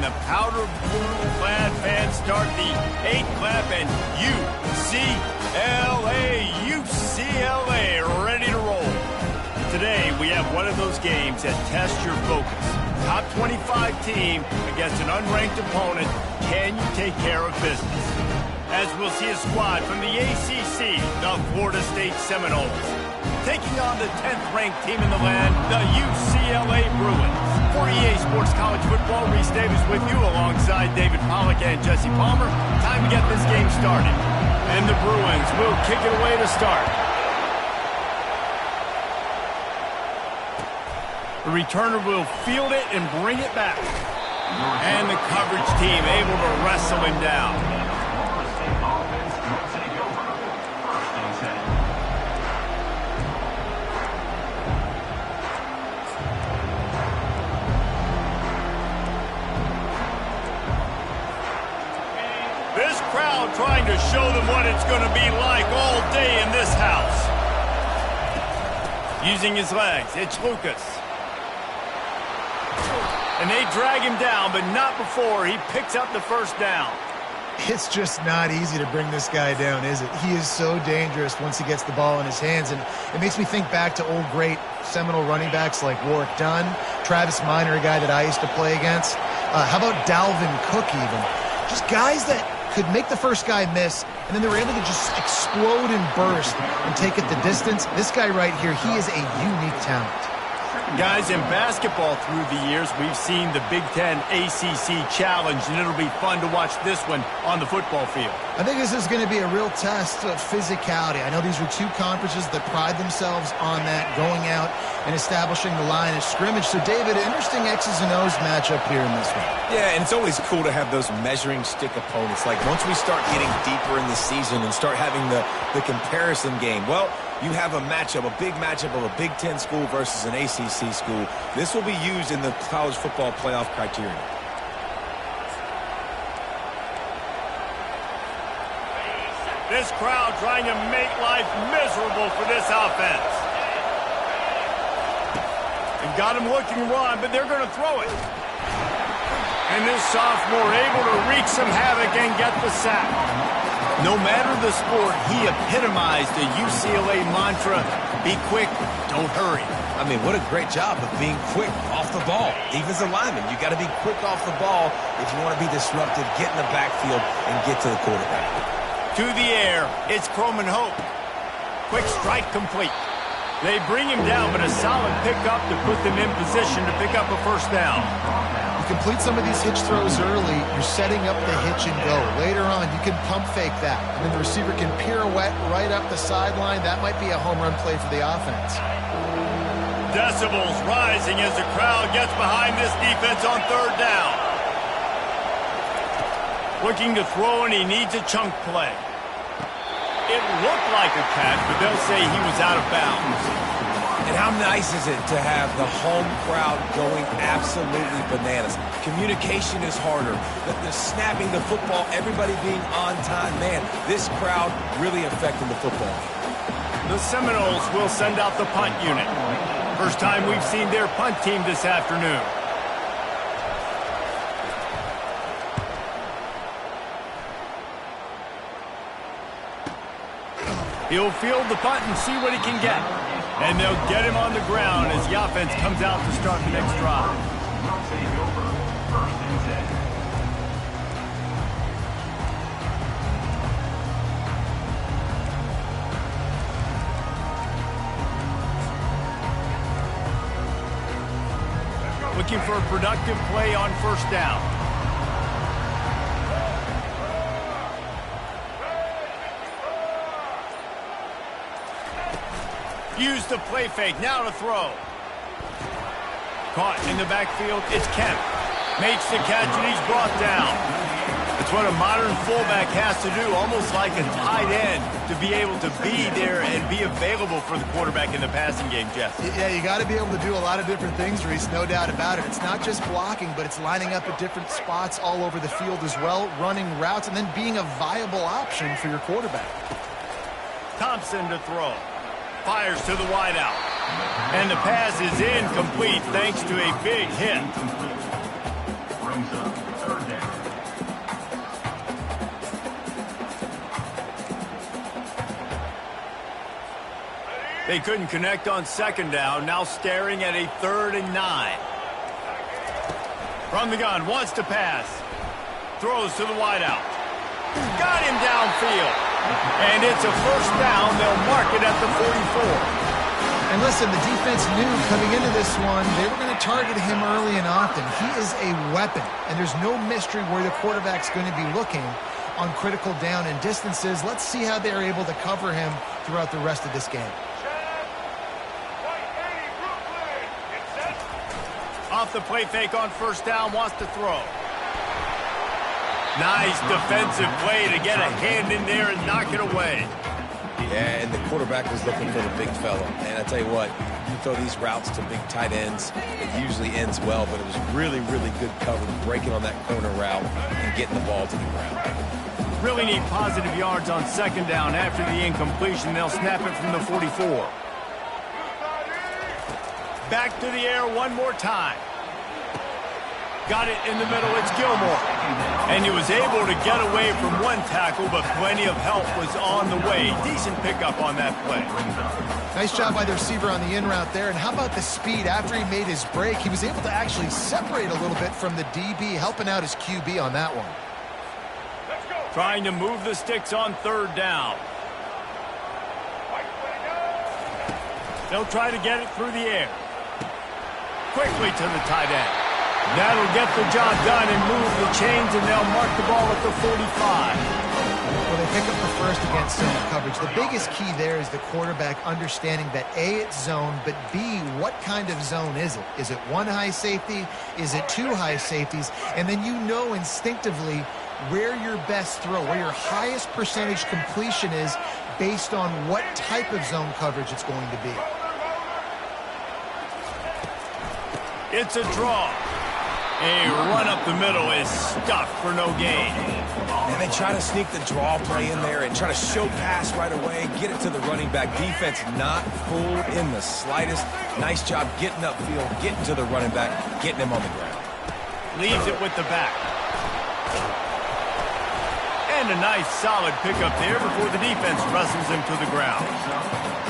the powder blue-clad fans start the 8th clap, and UCLA, ready to roll. Today, we have one of those games that tests your focus. Top 25 team against an unranked opponent. Can you take care of business? As we'll see a squad from the ACC, the Florida State Seminoles, taking on the 10th-ranked team in the land, the UCLA Bruins. For EA Sports College Football, Reese Davis with you alongside David Pollack and Jesse Palmer. Time to get this game started. And the Bruins will kick it away to start. The returner will field it and bring it back. And the coverage team able to wrestle him down. This crowd trying to show them what it's going to be like all day in this house. Using his legs, it's Lucas. And they drag him down, but not before he picks up the first down. It's just not easy to bring this guy down, is it? He is so dangerous once he gets the ball in his hands, and it makes me think back to old great Seminole running backs like Warwick Dunn, Travis Minor, a guy that I used to play against. How about Dalvin Cook even? Just guys that could make the first guy miss, and then they were able to just explode and burst and take it the distance. This guy right here, he is a unique talent. Guys, in basketball through the years, we've seen the Big Ten ACC Challenge, and it'll be fun to watch this one on the football field. I think this is going to be a real test of physicality. I know these were two conferences that pride themselves on that, going out and establishing the line of scrimmage. So, David, interesting X's and O's matchup here in this one. Yeah, and it's always cool to have those measuring stick opponents. Like, once we start getting deeper in the season and start having the comparison game, well, you have a matchup, a big matchup of a Big Ten school versus an ACC school. This will be used in the college football playoff criteria. This crowd trying to make life miserable for this offense. They've got him looking run, but they're going to throw it. And this sophomore able to wreak some havoc and get the sack. No matter the sport, he epitomized the UCLA mantra, be quick, don't hurry. I mean, what a great job of being quick off the ball. Defensive lineman, you got to be quick off the ball if you want to be disruptive, get in the backfield, and get to the quarterback. To the air, it's Croman Hope. Quick strike complete. They bring him down, but a solid pickup to put them in position to pick up a first down. Complete some of these hitch throws early, you're setting up the hitch and go. Later on, you can pump fake that, and then the receiver can pirouette right up the sideline. That might be a home run play for the offense. Decibels rising as the crowd gets behind this defense on third down. Looking to throw, and he needs a chunk play. It looked like a catch, but they'll say he was out of bounds. And how nice is it to have the home crowd going absolutely bananas? Communication is harder. The snapping the football, everybody being on time. Man, this crowd really affecting the football. The Seminoles will send out the punt unit. First time we've seen their punt team this afternoon. He'll field the punt and see what he can get. And they'll get him on the ground as the offense comes out to start the next drive. Looking for a productive play on first down. Use the play fake, now to throw. Caught in the backfield, it's Kemp. Makes the catch and he's brought down. It's what a modern fullback has to do, almost like a tight end, to be able to be there and be available for the quarterback in the passing game, Jeff. Yeah, you got to be able to do a lot of different things, Reese, no doubt about it. It's not just blocking, but it's lining up at different spots all over the field as well, running routes, and then being a viable option for your quarterback. Thompson to throw. Fires to the wideout. And the pass is incomplete thanks to a big hit. They couldn't connect on second down, now staring at a 3rd and 9. From the gun, wants to pass. Throws to the wideout. Got him downfield. And it's a 1st down. They'll mark it at the 44. And listen, the defense knew coming into this one, they were going to target him early and often. He is a weapon, and there's no mystery where the quarterback's going to be looking on critical down and distances. Let's see how they're able to cover him throughout the rest of this game. Off the play fake on 1st down, wants to throw. Nice defensive play to get a hand in there and knock it away. Yeah, and the quarterback was looking for the big fella. And I tell you what, you throw these routes to big tight ends, it usually ends well, but it was really, really good coverage, breaking on that corner route and getting the ball to the ground. Really need positive yards on 2nd down. After the incompletion, they'll snap it from the 44. Back to the air one more time. Got it in the middle. It's Gilmore. And he was able to get away from one tackle, but plenty of help was on the way. Decent pickup on that play. Nice job by the receiver on the in route there. And how about the speed? After he made his break, he was able to actually separate a little bit from the DB, helping out his QB on that one. Trying to move the sticks on 3rd down. They'll try to get it through the air. Quickly to the tight end. That'll get the job done and move the chains, and they'll mark the ball at the 45. Well, they pick up the 1st against zone coverage. The biggest key there is the quarterback understanding that A, it's zone, but B, what kind of zone is it? Is it 1 high safety? Is it 2 high safeties? And then you know instinctively where your best throw, where your highest percentage completion is based on what type of zone coverage it's going to be. It's a draw. A run up the middle is stuffed for no gain. And they try to sneak the draw play in there and try to show pass right away, get it to the running back. Defense not fooled in the slightest. Nice job getting upfield, getting to the running back, getting him on the ground. Leaves it with the back. And a nice solid pickup there before the defense wrestles him to the ground.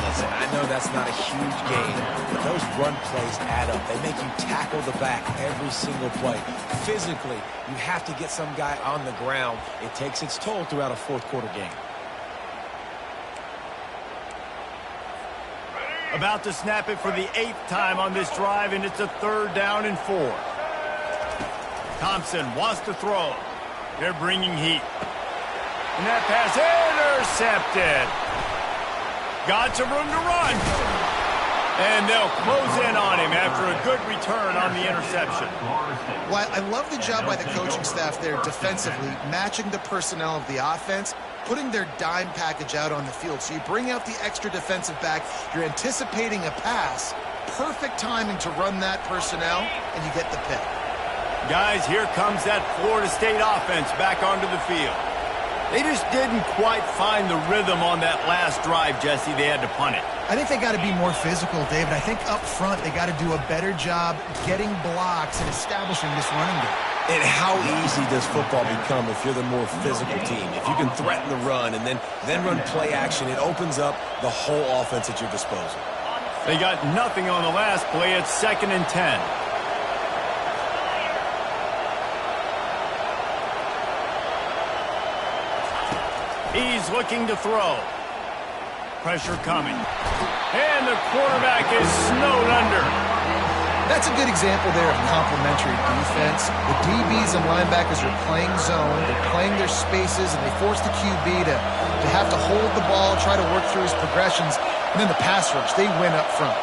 Listen, I know that's not a huge gain, but those run plays add up. They make you tackle the back every single play. Physically, you have to get some guy on the ground. It takes its toll throughout a 4th quarter game. About to snap it for the 8th time on this drive, and it's a 3rd down and 4. Thompson wants to throw. They're bringing heat. And that pass intercepted. Got some room to run. And they'll close in on him after a good return on the interception. Well, I love the job by the coaching staff there defensively, matching the personnel of the offense, putting their dime package out on the field. So you bring out the extra defensive back, you're anticipating a pass, perfect timing to run that personnel, and you get the pick. Guys, here comes that Florida State offense back onto the field. They just didn't quite find the rhythm on that last drive, Jesse. They had to punt it. I think they got to be more physical, David. I think up front they got to do a better job getting blocks and establishing this running game. And how easy does football become if you're the more physical team? If you can threaten the run and then run play action, it opens up the whole offense at your disposal. They got nothing on the last play. It's 2nd and 10. He's looking to throw. Pressure coming. And the quarterback is snowed under. That's a good example there of complementary defense. The DBs and linebackers are playing zone, they're playing their spaces, and they force the QB to have to hold the ball, try to work through his progressions, and then the pass rush, they win up front.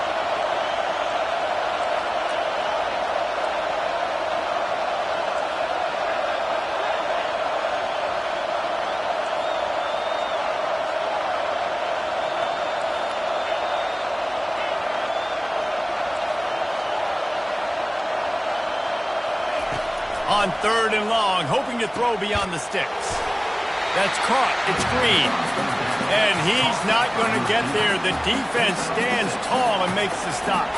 On 3rd and long, hoping to throw beyond the sticks. That's caught. It's Green. And he's not going to get there. The defense stands tall and makes the stop.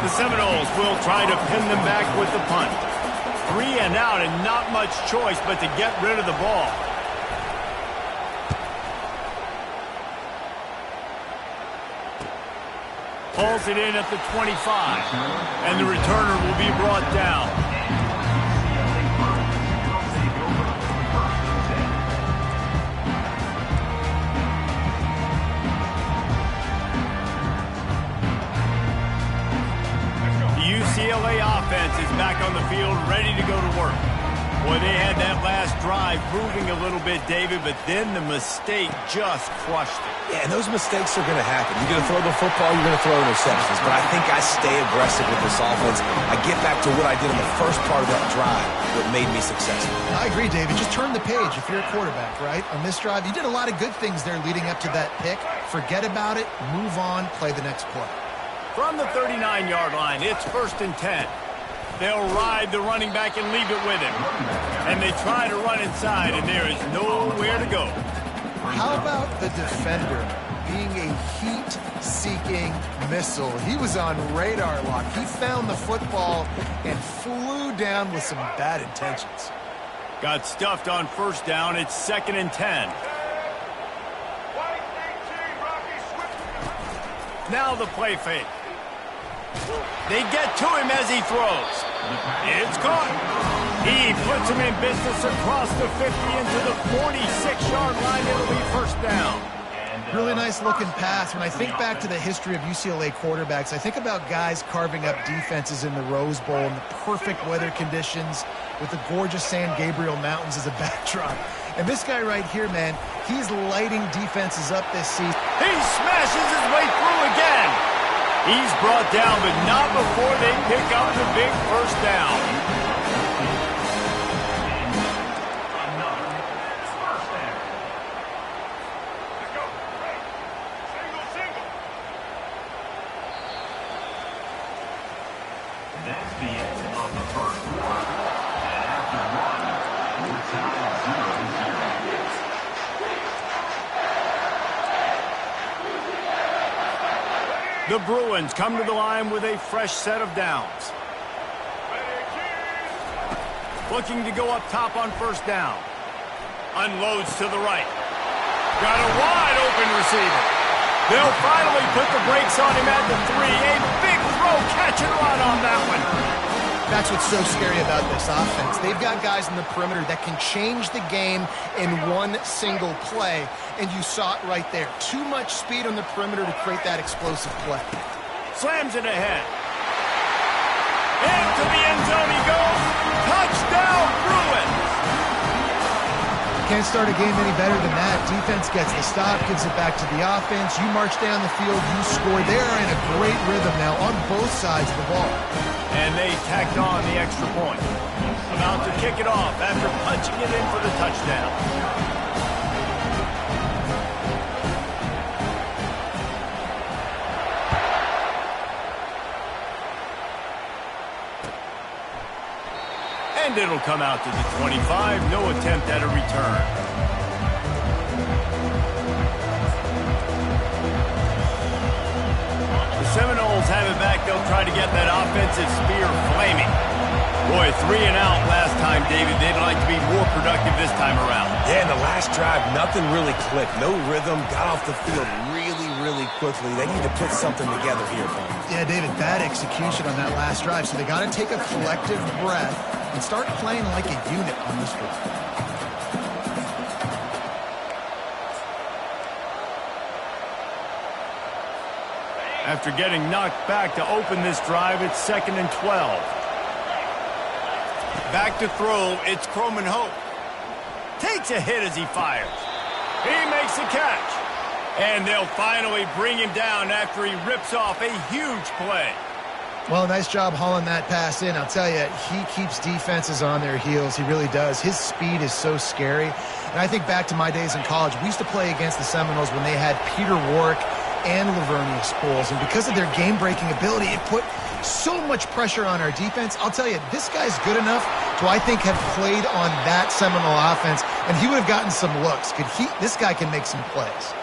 The Seminoles will try to pin them back with the punt. 3 and out and not much choice but to get rid of the ball. Hauls it in at the 25. And the returner will be brought down. The UCLA offense is back on the field, ready to go to work. Boy, they had that last drive moving a little bit, David, but then the mistake just crushed it. Yeah, and those mistakes are going to happen. You're going to throw the football, you're going to throw interceptions. But I think I stay aggressive with this offense. I get back to what I did in the first part of that drive, what made me successful. I agree, David. Just turn the page if you're a quarterback, right? On this drive, you did a lot of good things there leading up to that pick. Forget about it, move on, play the next play. From the 39-yard line, it's 1st and 10. They'll ride the running back and leave it with him. And they try to run inside, and there is nowhere to go. How about the defender being a heat-seeking missile? He was on radar lock. He found the football and flew down with some bad intentions. Got stuffed on 1st down. It's 2nd and 10. Now the play fake. They get to him as he throws. It's caught. He puts him in business across the 50 into the 46-yard line. It'll be 1st down. Really nice looking pass. When I think back to the history of UCLA quarterbacks, I think about guys carving up defenses in the Rose Bowl in the perfect weather conditions with the gorgeous San Gabriel Mountains as a backdrop. And this guy right here, man, he's lighting defenses up this season. He smashes his way through again. He's brought down, but not before they pick up the big 1st down. That's the end of the first quarter. And after one, we're tied 0-0. The Bruins come to the line with a fresh set of downs. Looking to go up top on 1st down. Unloads to the right. Got a wide open receiver. They'll finally put the brakes on him at the 3. A big throw, catch and run on that one. That's what's so scary about this offense. They've got guys in the perimeter that can change the game in one single play, and you saw it right there. Too much speed on the perimeter to create that explosive play. Slams it ahead. Into the end zone he goes. Touchdown, Bruins! Can't start a game any better than that. Defense gets the stop, gives it back to the offense. You march down the field, you score. They're in a great rhythm now on both sides of the ball. And they tacked on the extra point. About to kick it off after punching it in for the touchdown. And it'll come out to the 25. No attempt at a return. The Seminoles have it back. They'll try to get that offensive spear flaming. Boy, 3 and out last time, David. They'd like to be more productive this time around. Yeah, in the last drive, nothing really clicked. No rhythm, got off the field really quickly. They need to put something together here, man. Yeah, David, bad execution on that last drive. So they got to take a collective breath and start playing like a unit on this one. After getting knocked back to open this drive, it's 2nd and 12. Back to throw, it's Croman Hope. Takes a hit as he fires. He makes the catch. And they'll finally bring him down after he rips off a huge play. Well, nice job hauling that pass in. I'll tell you, he keeps defenses on their heels. He really does. His speed is so scary. And I think back to my days in college. We used to play against the Seminoles when they had Peter Warwick and Lavernius Bowles. And because of their game-breaking ability, it put so much pressure on our defense. I'll tell you, this guy's good enough to, I think, have played on that Seminole offense, and he would have gotten some looks. This guy can make some plays.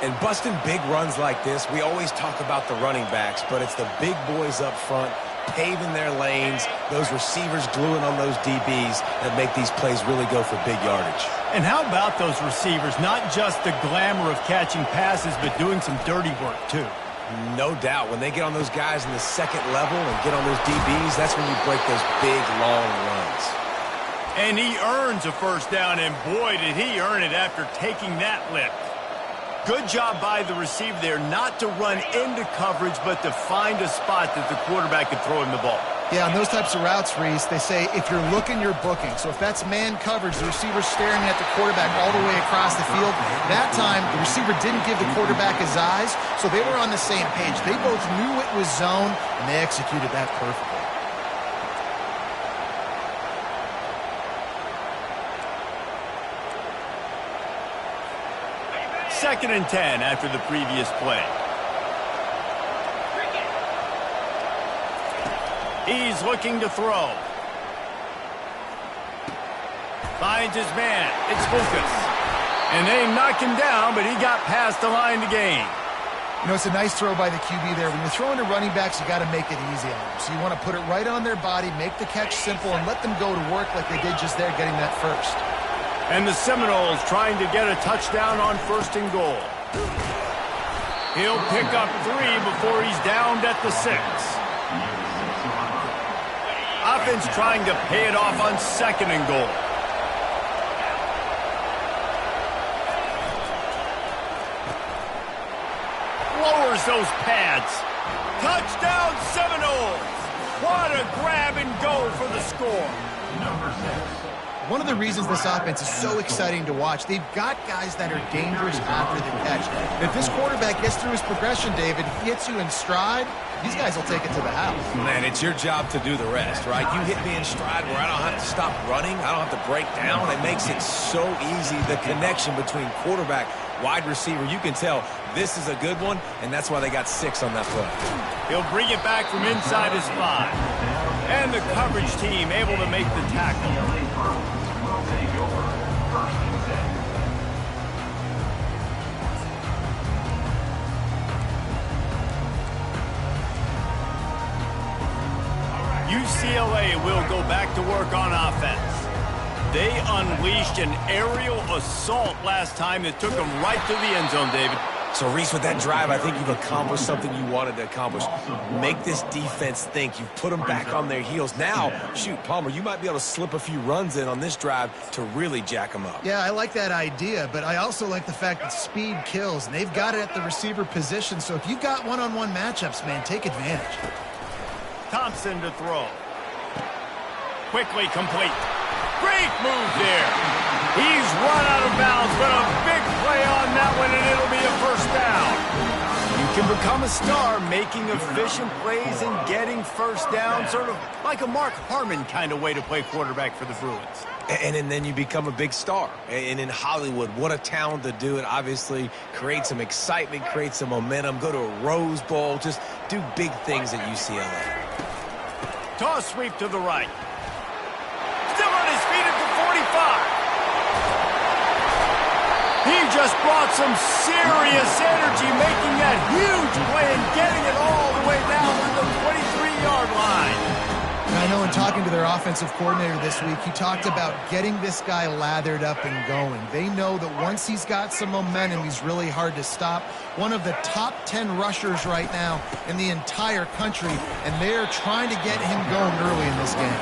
And busting big runs like this, we always talk about the running backs, but it's the big boys up front, paving their lanes, those receivers gluing on those DBs that make these plays really go for big yardage. And how about those receivers? Not just the glamour of catching passes, but doing some dirty work, too. No doubt. When they get on those guys in the second level and get on those DBs, that's when you break those big, long runs. And he earns a first down, and boy, did he earn it after taking that lift. Good job by the receiver there not to run into coverage, but to find a spot that the quarterback could throw him the ball. Yeah, on those types of routes, Reese, they say if you're looking, you're booking. So if that's man coverage, the receiver's staring at the quarterback all the way across the field. That time, the receiver didn't give the quarterback his eyes, so they were on the same page. They both knew it was zone, and they executed that perfectly. Second and 10 after the previous play. He's looking to throw. Finds his man. It's Lucas. And they knock him down, but he got past the line to gain. You know, it's a nice throw by the QB there. When you're throwing to running backs, you got to make it easy on them. So you want to put it right on their body, make the catch simple, and let them go to work like they did just there, getting that first. And the Seminoles trying to get a touchdown on first and goal. He'll pick up 3 before he's downed at the 6. Offense trying to pay it off on second and goal. Lowers those pads. Touchdown Seminoles! What a grab and go for the score. Number 6. One of the reasons this offense is so exciting to watch, they've got guys that are dangerous after the catch. And if this quarterback gets through his progression, David, he hits you in stride, these guys will take it to the house. Man, it's your job to do the rest, right? You hit me in stride where I don't have to stop running. I don't have to break down. It makes it so easy. The connection between quarterback, wide receiver, you can tell this is a good one, and that's why they got 6 on that play. He'll bring it back from inside his 5. And the coverage team able to make the tackle. Will take over first and 10. UCLA will go back to work on offense. They unleashed an aerial assault last time that took them right to the end zone, David. So, Reese, with that drive, I think you've accomplished something you wanted to accomplish. Make this defense think. You've put them back on their heels. Now, shoot, Palmer, you might be able to slip a few runs in on this drive to really jack them up. Yeah, I like that idea, but I also like the fact that speed kills, and they've got it at the receiver position. So if you've got one-on-one matchups, man, take advantage. Thompson to throw. Quickly complete. Great move there. He's run out of bounds, but a big play on that one, and it'll be a first down. You can become a star making efficient plays and getting first down, sort of like a Mark Harmon kind of way to play quarterback for the Bruins. And then you become a big star. And in Hollywood, what a talent to do it. Obviously, create some excitement, create some momentum, go to a Rose Bowl, just do big things at UCLA. Toss sweep to the right. Still on his feet at the 45. He just brought some serious energy, making that huge play and getting it all the way down to the 23-yard line. And I know in talking to their offensive coordinator this week, he talked about getting this guy lathered up and going. They know that once he's got some momentum, he's really hard to stop. One of the top 10 rushers right now in the entire country, and they're trying to get him going early in this game.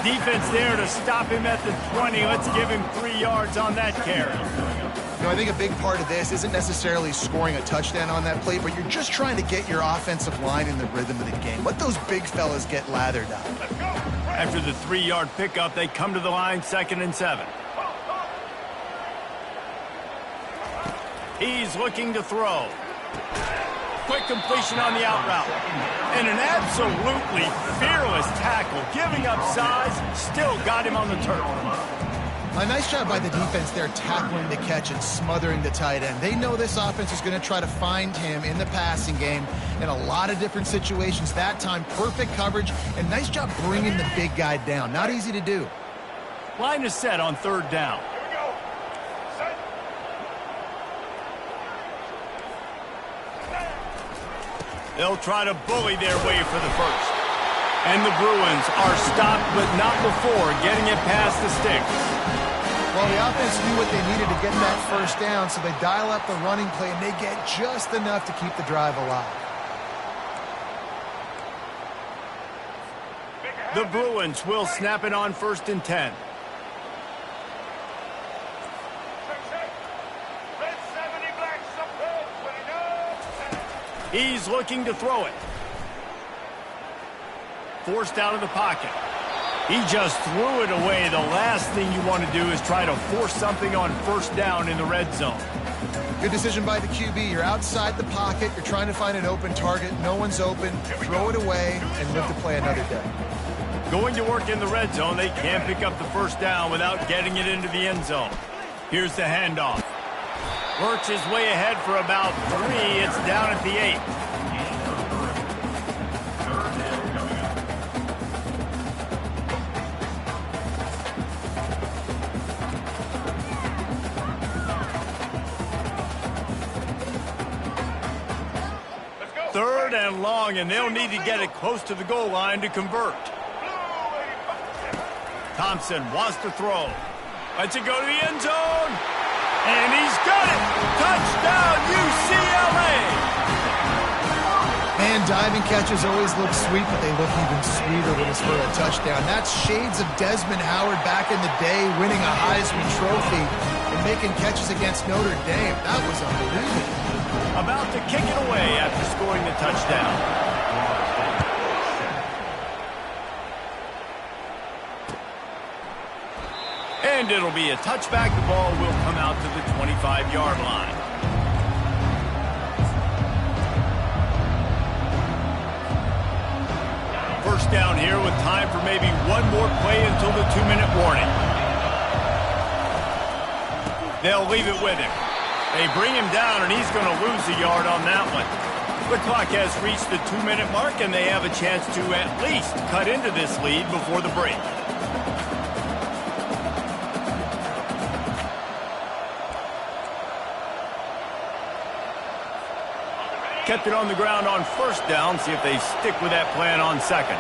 Defense there to stop him at the 20. Let's give him 3 yards on that carry. You know, I think a big part of this isn't necessarily scoring a touchdown on that play, but you're just trying to get your offensive line in the rhythm of the game. Let those big fellas get lathered up. After the 3-yard pickup, they come to the line, 2nd and 7. He's looking to throw. Quick completion on the out route. And an absolutely fearless tackle. Giving up size, still got him on the turf. A nice job by the defense there tackling the catch and smothering the tight end. They know this offense is going to try to find him in the passing game in a lot of different situations. That time, perfect coverage, and nice job bringing the big guy down. Not easy to do. Line is set on 3rd down. They'll try to bully their way for the first. And the Bruins are stopped, but not before getting it past the sticks. Well, the offense knew what they needed to get that first down, so they dial up the running play, and they get just enough to keep the drive alive. The Bruins will snap it on 1st and 10. He's looking to throw it. Forced out of the pocket. He just threw it away. The last thing you want to do is try to force something on 1st down in the red zone. Good decision by the QB. You're outside the pocket. You're trying to find an open target. No one's open. Throw it away and live to play another day. Going to work in the red zone. They can't pick up the 1st down without getting it into the end zone. Here's the handoff. Works his way ahead for about 3. It's down at the 8. Third and long, and they'll need to get it close to the goal line to convert. Thompson wants to throw. Lets it go to the end zone. And he's got it! Touchdown, UCLA! Man, diving catches always look sweet, but they look even sweeter when it's for a touchdown. That's shades of Desmond Howard back in the day, winning a Heisman Trophy and making catches against Notre Dame. That was unbelievable. About to kick it away after scoring the touchdown. And it'll be a touchback. The ball will come out to the 25-yard line. First down here with time for maybe one more play until the 2-minute warning. They'll leave it with him. They bring him down, and he's going to lose a yard on that one. The clock has reached the 2-minute mark, and they have a chance to at least cut into this lead before the break. Kept it on the ground on 1st down. See if they stick with that plan on 2nd.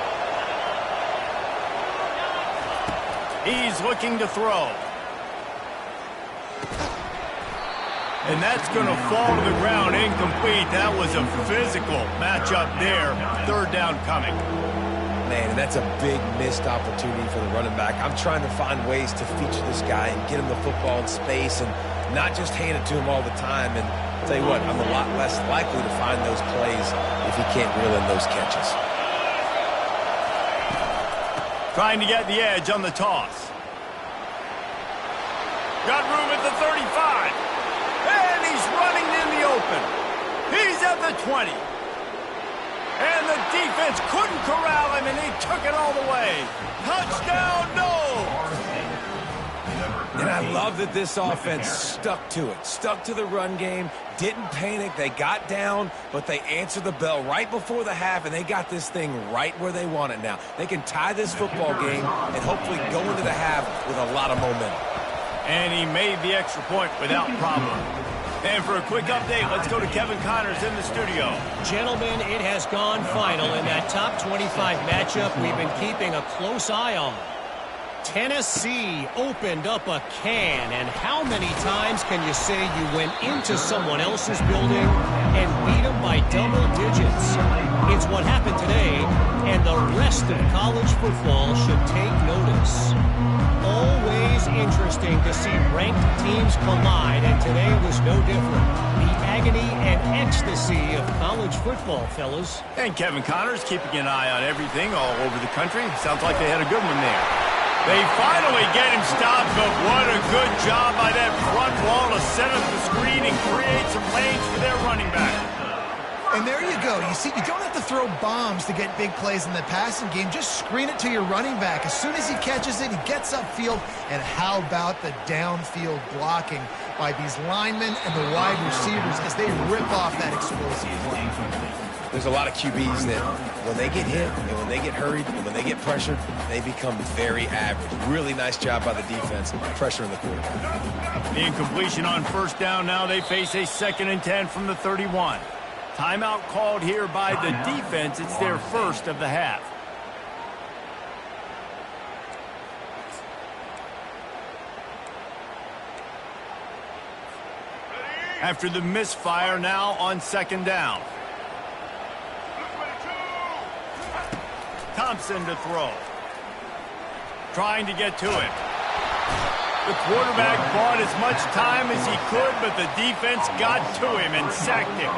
He's looking to throw. And that's going to fall to the ground incomplete. That was a physical matchup there. 3rd down coming. Man, and that's a big missed opportunity for the running back. I'm trying to find ways to feature this guy and get him the football in space and not just hand it to him all the time. And I'll tell you what, I'm a lot less likely to find those plays if he can't reel in those catches. Trying to get the edge on the toss. Got room at the 35. And he's running in the open. He's at the 20. And the defense couldn't corral him, and he took it all the way. Touchdown, no! And I love that this offense stuck to it, stuck to the run game, didn't panic. They got down, but they answered the bell right before the half, and they got this thing right where they want it now. They can tie this football game and hopefully go into the half with a lot of momentum. And he made the extra point without problem. And for a quick update, let's go to Kevin Connors in the studio. Gentlemen, it has gone final in that top 25 matchup we've been keeping a close eye on. Tennessee opened up a can, and how many times can you say you went into someone else's building and beat them by double digits? It's what happened today, and the rest of college football should take notice. Always interesting to see ranked teams collide, and today was no different. The agony and ecstasy of college football, fellas. And Kevin Connors keeping an eye on everything all over the country. Sounds like they had a good one there. They finally get him stopped, but what a good job by that front wall to set up the screen and create some lanes for their running back. And there you go. You see, you don't have to throw bombs to get big plays in the passing game. Just screen it to your running back. As soon as he catches it, he gets upfield. And how about the downfield blocking by these linemen and the wide receivers as they rip off that explosive play? There's a lot of QBs that when they get hit and when they get hurried and when they get pressured, they become very average. Really nice job by the defense pressuring the quarterback. The incompletion on 1st down. Now they face a 2nd and 10 from the 31. Timeout called here by the defense. It's their first of the half. After the misfire, now on second down. Thompson to throw. Trying to get to him. The quarterback bought as much time as he could, but the defense got to him and sacked him.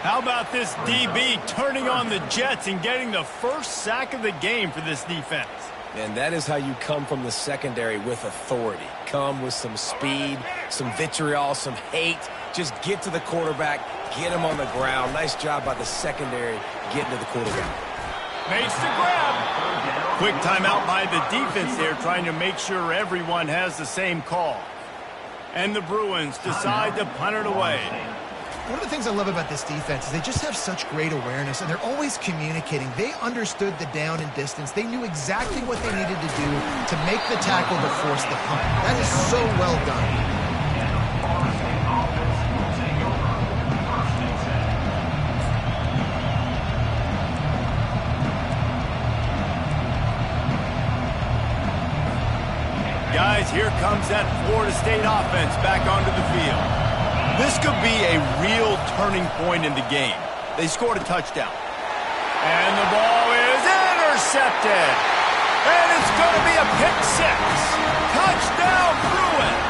How about this DB turning on the Jets and getting the first sack of the game for this defense? And that is how you come from the secondary with authority. Come with some speed, some vitriol, some hate. Just get to the quarterback, get him on the ground. Nice job by the secondary getting to the quarterback. Makes the grab. Quick timeout by the defense there, trying to make sure everyone has the same call. And the Bruins decide to punt it away. One of the things I love about this defense is they just have such great awareness, and they're always communicating. They understood the down and distance. They knew exactly what they needed to do to make the tackle to force the punt. That is so well done. Guys, here comes that Florida State offense back onto the field. This could be a real turning point in the game. They scored a touchdown. And the ball is intercepted. And it's going to be a pick six. Touchdown, Bruins.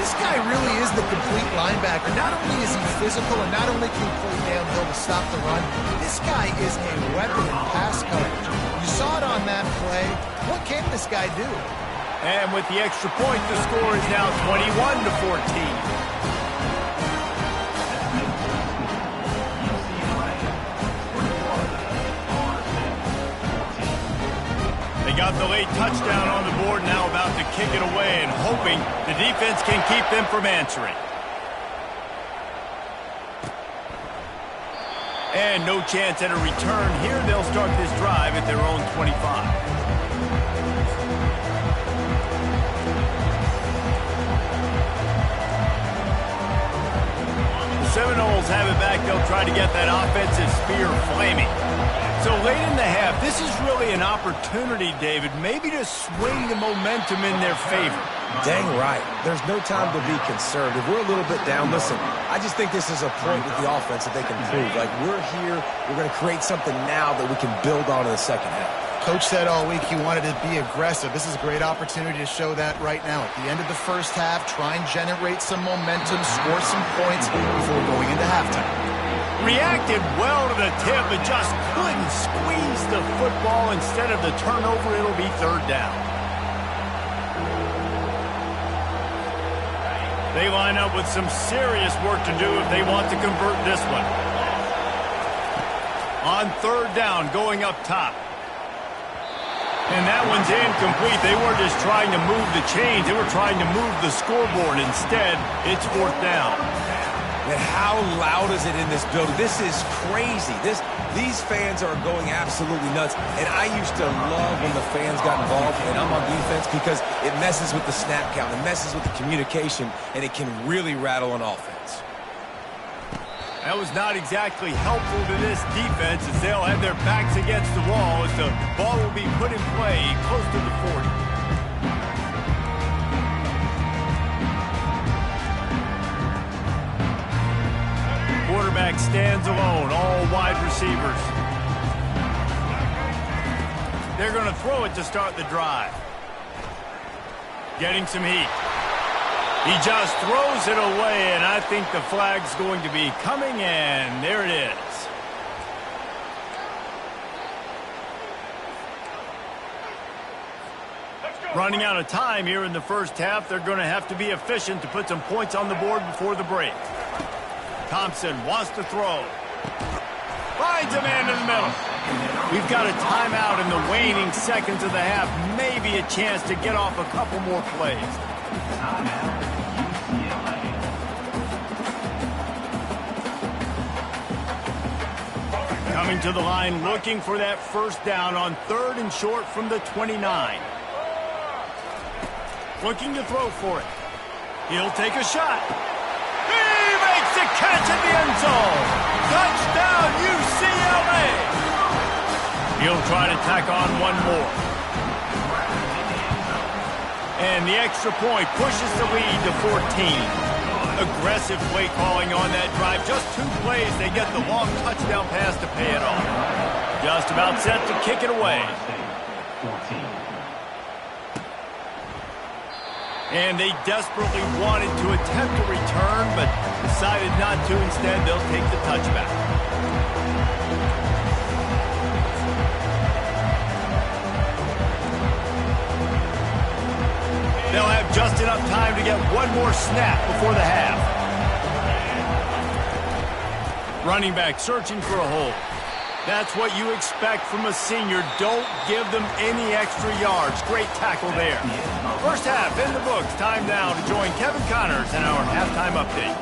This guy really is the complete linebacker. Not only is he physical and not only can he play downhill to stop the run, this guy is a weapon in pass coverage. You saw it on that play. What can this guy do? And with the extra point, the score is now 21-14. They got the late touchdown on the board, now about to kick it away and hoping the defense can keep them from answering. And no chance at a return here. They'll start this drive at their own 25. Seminoles have it back. They'll try to get that offensive spear flaming. So late in the half, this is really an opportunity, David, maybe to swing the momentum in their favor. Dang right. There's no time to be concerned. If we're a little bit down, listen, I just think this is a point with the offense that they can prove. Like, we're here, we're going to create something now that we can build on in the second half. Coach said all week he wanted to be aggressive. This is a great opportunity to show that right now. At the end of the first half, try and generate some momentum, score some points before going into halftime. Reacted well to the tip, but just couldn't squeeze the football. Instead of the turnover, it'll be third down. They line up with some serious work to do if they want to convert this one. On third down, going up top. And that one's incomplete. They weren't just trying to move the chains. They were trying to move the scoreboard. Instead, it's fourth down. And how loud is it in this building? This is crazy. These fans are going absolutely nuts. And I used to love when the fans got involved, and I'm on defense, because it messes with the snap count. It messes with the communication, and it can really rattle an offense. That was not exactly helpful to this defense, as they'll have their backs against the wall as the ball will be put in play close to the 40. Quarterback stands alone, all wide receivers. They're going to throw it to start the drive. Getting some heat. He just throws it away, and I think the flag's going to be coming, and there it is. Running out of time here in the first half. They're going to have to be efficient to put some points on the board before the break. Thompson wants to throw. Finds a man in the middle. We've got a timeout in the waning seconds of the half. Maybe a chance to get off a couple more plays. Coming to the line, looking for that first down on third and short from the 29. Looking to throw for it. He'll take a shot. He makes the catch at the end zone. Touchdown, UCLA. He'll try to tack on one more. And the extra point pushes the lead to 14. Aggressive play calling on that drive. Just 2 plays, they get the long touchdown pass to pay it off. Just about set to kick it away. And they desperately wanted to attempt a return, but decided not to. Instead, they'll take the touchback. They'll have just enough time to get one more snap before the half. Running back searching for a hole. That's what you expect from a senior. Don't give them any extra yards. Great tackle there. First half in the books. Time now to join Kevin Connors in our halftime update.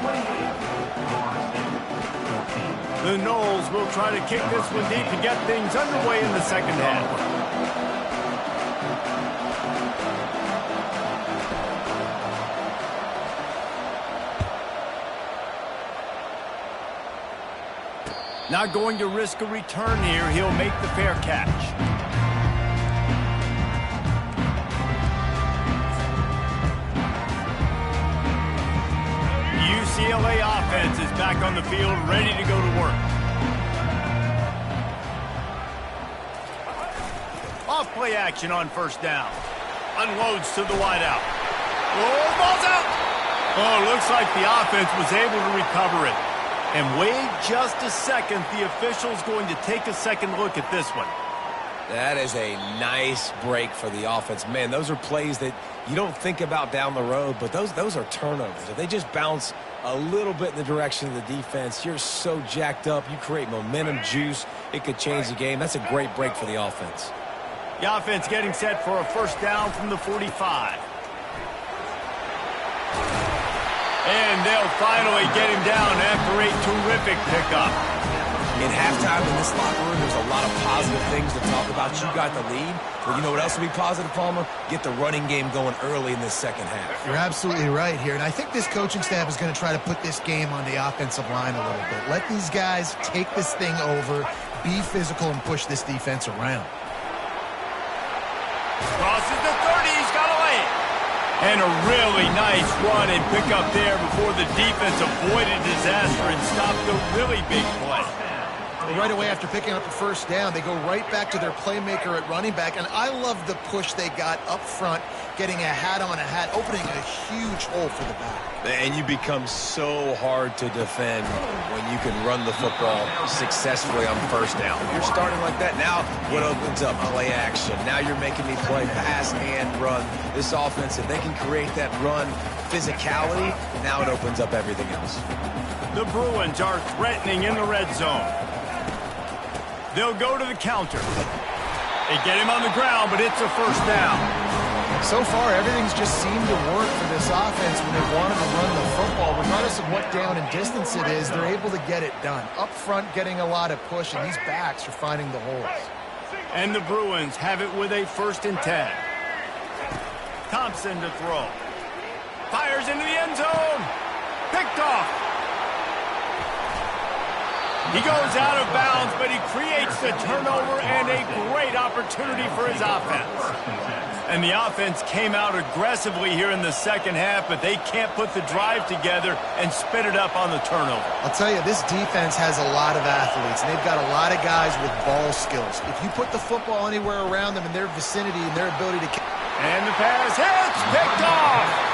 The Noles will try to kick this one deep to get things underway in the second half. Not going to risk a return here. He'll make the fair catch. UCLA offense is back on the field, ready to go to work. Off play action on first down. Unloads to the wideout. Oh, ball's out! Oh, looks like the offense was able to recover it. And wait just a second. The official's going to take a second look at this one. That is a nice break for the offense. Man, those are plays that you don't think about down the road, but those are turnovers. If they just bounce a little bit in the direction of the defense, you're so jacked up. You create momentum, juice. It could change the game. That's a great break for the offense. The offense getting set for a first down from the 45. And they'll finally get him down after a terrific pickup. In halftime in this locker room, there's a lot of positive things to talk about. You got the lead. But you know what else will be positive, Palmer? Get the running game going early in this second half. You're absolutely right here. And I think this coaching staff is going to try to put this game on the offensive line a little bit. Let these guys take this thing over, be physical, and push this defense around. Crosses the 30. He's got away. And a really nice run and pickup there before the defense avoided disaster and stopped a really big play. Right away after picking up the first down, they go right back to their playmaker at running back. And I love the push they got up front, getting a hat on a hat, opening a huge hole for the back. And you become so hard to defend when you can run the football successfully on first down. You're starting like that. Now what opens up? Play action. Now you're making me play pass and run. This offense, if they can create that run physicality, now it opens up everything else. The Bruins are threatening in the red zone. They'll go to the counter. They get him on the ground, but it's a first down. So far, everything's just seemed to work for this offense when they wanted to run the football. Regardless of what down and distance it is, they're able to get it done. Up front, getting a lot of push, and these backs are finding the holes. And the Bruins have it with a 1st and 10. Thompson to throw. Fires into the end zone. Picked off. He goes out of bounds, but he creates the turnover and a great opportunity for his offense. And the offense came out aggressively here in the second half, but they can't put the drive together and spit it up on the turnover. I'll tell you, this defense has a lot of athletes, and they've got a lot of guys with ball skills. If you put the football anywhere around them in their vicinity and their ability to... And the pass hits, picked off!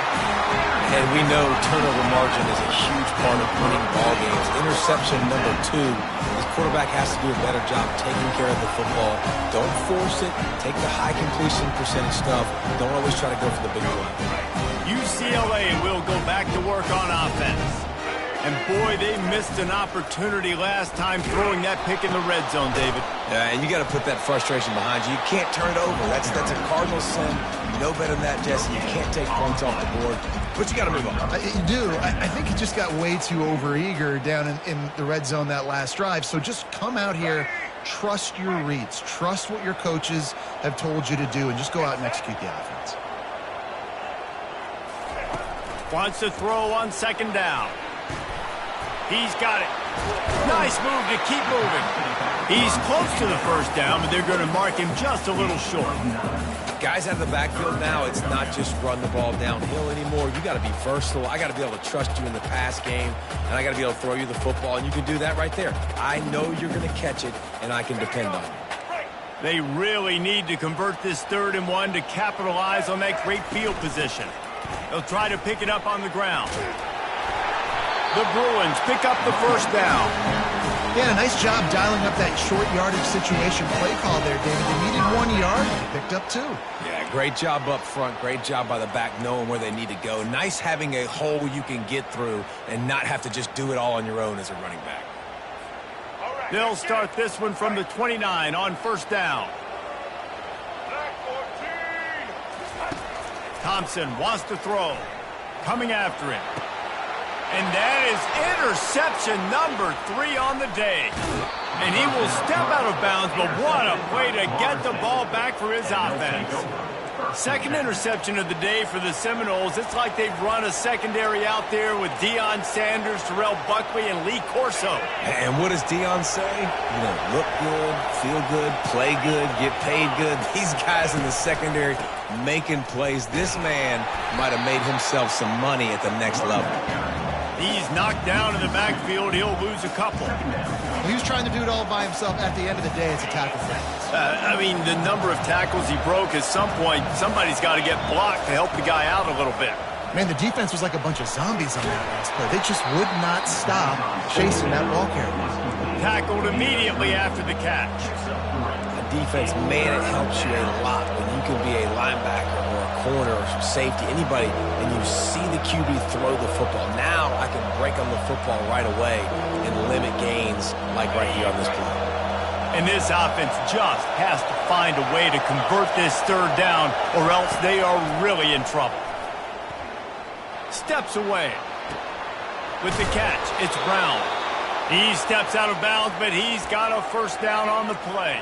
And we know turnover margin is a huge part of winning ball games. Interception number 2. This quarterback has to do a better job taking care of the football. Don't force it. Take the high completion percentage stuff. Don't always try to go for the big play. UCLA will go back to work on offense. And boy, they missed an opportunity last time throwing that pick in the red zone, David. Yeah, and you got to put that frustration behind you. You can't turn it over. That's a cardinal sin. You know better than that, Jesse. You can't take points off the board. But you got to move on. You do. I think he just got way too overeager down in the red zone that last drive. So just come out here, trust your reads, trust what your coaches have told you to do, and just go out and execute the offense. Wants to throw on 2nd down. He's got it. Nice move to keep moving. He's close to the first down, but they're going to mark him just a little short. Guys out of the backfield now, it's not just run the ball downhill anymore. You got to be versatile. I got to be able to trust you in the pass game, and I got to be able to throw you the football, and you can do that right there. I know you're going to catch it, and I can depend on you. They really need to convert this 3rd and 1 to capitalize on that great field position. They'll try to pick it up on the ground. The Bruins pick up the first down. Yeah, a nice job dialing up that short yardage situation play call there, Danny. They needed 1 yard, they picked up 2. Yeah, great job up front. Great job by the back knowing where they need to go. Nice having a hole you can get through and not have to just do it all on your own as a running back. They'll start this one from the 29 on first down. Thompson wants to throw. Coming after him. And that is interception number 3 on the day. And he will step out of bounds, but what a play to get the ball back for his offense. Second interception of the day for the Seminoles. It's like they've run a secondary out there with Deion Sanders, Terrell Buckley, and Lee Corso. And what does Deion say? You know, look good, feel good, play good, get paid good. These guys in the secondary making plays. This man might have made himself some money at the next level. He's knocked down in the backfield. He'll lose a couple. He was trying to do it all by himself. At the end of the day, it's a tackle for him. I mean, the number of tackles he broke, at some point, somebody's got to get blocked to help the guy out a little bit. Man, the defense was like a bunch of zombies on that last play. They just would not stop chasing that ball carrier. Tackled immediately after the catch. Defense, man, it helps you a lot when you can be a linebacker or a corner or some safety, anybody, and you see the QB throw the football. Now I can break on the football right away and limit gains like right here on this play. And this offense just has to find a way to convert this 3rd down, or else they are really in trouble. Steps away. With the catch, it's Brown. He steps out of bounds, but he's got a first down on the play.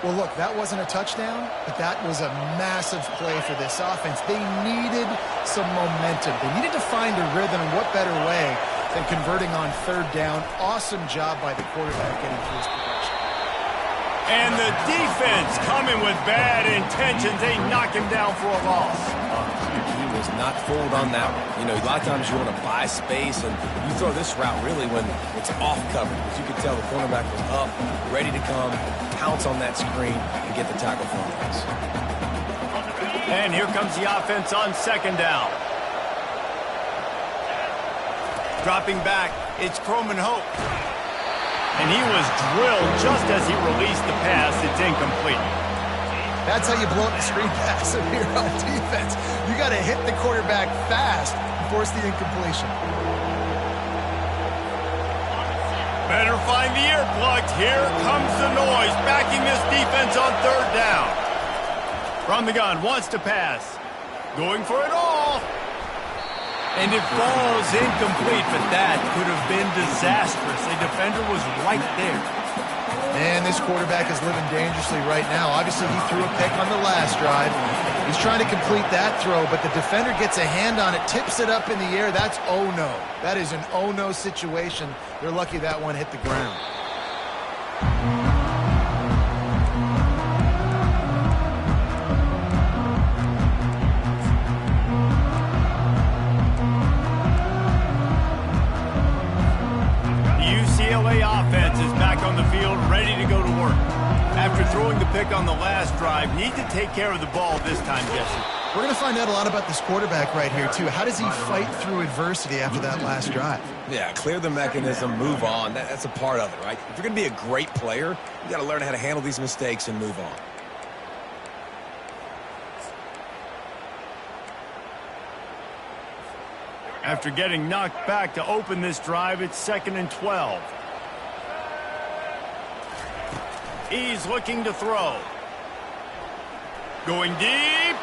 Well, look, that wasn't a touchdown, but that was a massive play for this offense. They needed some momentum. They needed to find a rhythm, and what better way than converting on 3rd down. Awesome job by the quarterback getting through his progression. And the defense coming with bad intentions. They knock him down for a loss. He was not fooled on that one. You know, a lot of times you want to buy space, and you throw this route really when it's off coverage. As you can tell, the cornerback was up, ready to come, pounce on that screen, and get the tackle for offense. And here comes the offense on 2nd down. Dropping back, it's Croman Hope. And he was drilled just as he released the pass. It's incomplete. That's how you blow up the screen pass here on defense. You got to hit the quarterback fast and force the incompletion. Better find the earplugs. Here comes the noise, backing this defense on 3rd down. From the gun, wants to pass. Going for it all. And it falls incomplete, but that could have been disastrous. The defender was right there. And this quarterback is living dangerously right now. Obviously, he threw a pick on the last drive. He's trying to complete that throw, but the defender gets a hand on it, tips it up in the air. That's oh-no. That is an oh-no situation. They're lucky that one hit the ground. Offense is back on the field, ready to go to work. After throwing the pick on the last drive, need to take care of the ball this time, Jesse. We're going to find out a lot about this quarterback right here, too. How does he fight through adversity after that last drive? Yeah, clear the mechanism, move on. That's a part of it, right? If you're going to be a great player, you got to learn how to handle these mistakes and move on. After getting knocked back to open this drive, it's 2nd and 12. He's looking to throw. Going deep.